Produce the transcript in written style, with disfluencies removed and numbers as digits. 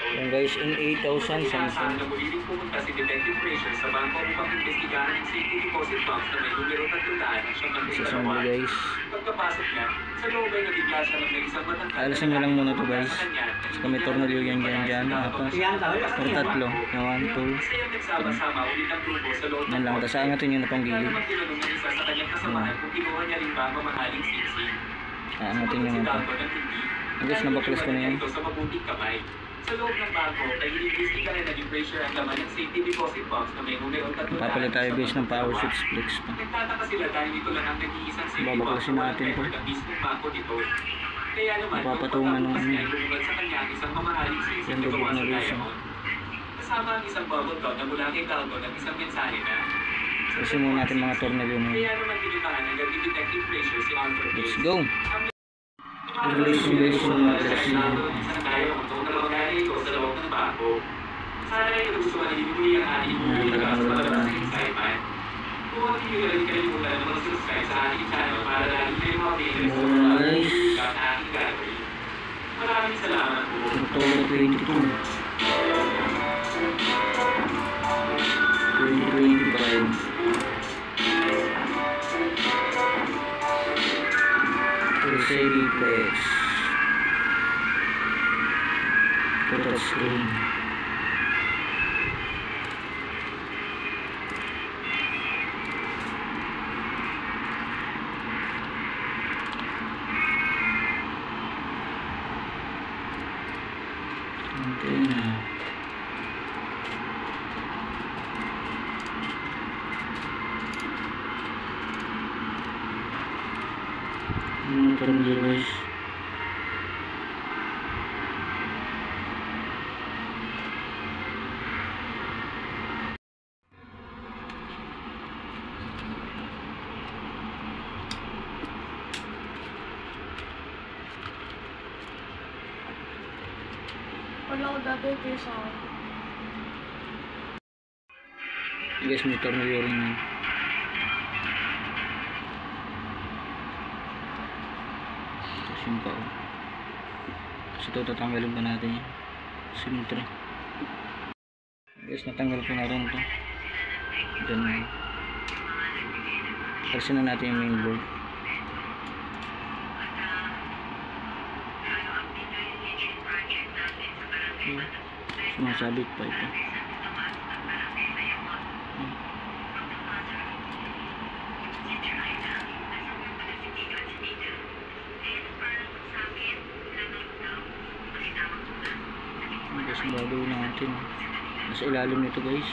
Yan guys, in 8,000 Samsung. Na muli rin pumunta si Detective Fraser sa bangko upang investigahan ang safety deposit box na may numero 300 Sa sumo guys. Pagkapasok niya, sa loob ay nabigla siya ng isang matangkad. Alisin nyo lang muna to guys. Saka may tornilyo yan dyan. Tapos, or tatlo. Yan, 1, 2. Nagsama-sama ulit ang grupo sa loob. Yan lang. Tapos aangatin nyo na pang gilid. Kaya naman tinanong ng isa sa kanyang kasamahan kung kinuha niya rin ba ang mamahaling singsing. Aangatin nyo na ito. Guys, nabaklas ko na yan. Sa mabuting kamay. Sa loob ng bangko, ay iniimbestiga rin naging pressure ang laman ng safety deposit box na may numero 300. Papalit tayo guys ng power switch flex pa. Nagtataka sila dahil ito lang ang nag-iisang safety box Babaklasin na natin to. ng mismong bangko dito. Kaya naman, Mapapatungan ng ano. lumulad sa kanya ang isang mamahaling singsing Yan, na gawa double sa na guys, diamond. Kasama ang isang bubble gum na mula kay Calgon at isang mensahe na. Kasi muna natin mga tornilyo na yun. Kaya naman pinuntahan ng Gabi Detective Fraser si Arthur Let's Gates. go! Relation na Sa tayo ang itong nalagay ito sa loob ng bangko. Sana ay nagustuhan ni Muli ang ating podcast para sa excitement. Kung hindi nyo rin kalimutan na mag-subscribe sa ating channel para lagi kayo updated sa mga podcast na ating gagawin. Maraming salamat po. October 22. 2025. Mercedes Flex. Total screen. Antena. Parang guys. Wala ko dati sa Guys, may tornilyo rin yan. Tapos yun pa oh. Kasi ito tatanggalin pa natin yan. Symmetry. Guys, natanggal ko na rin ito. Diyan na. Alisin na natin yung main board. Sumasabit pa ito. Guys, bago natin. Nasa ilalim nito guys.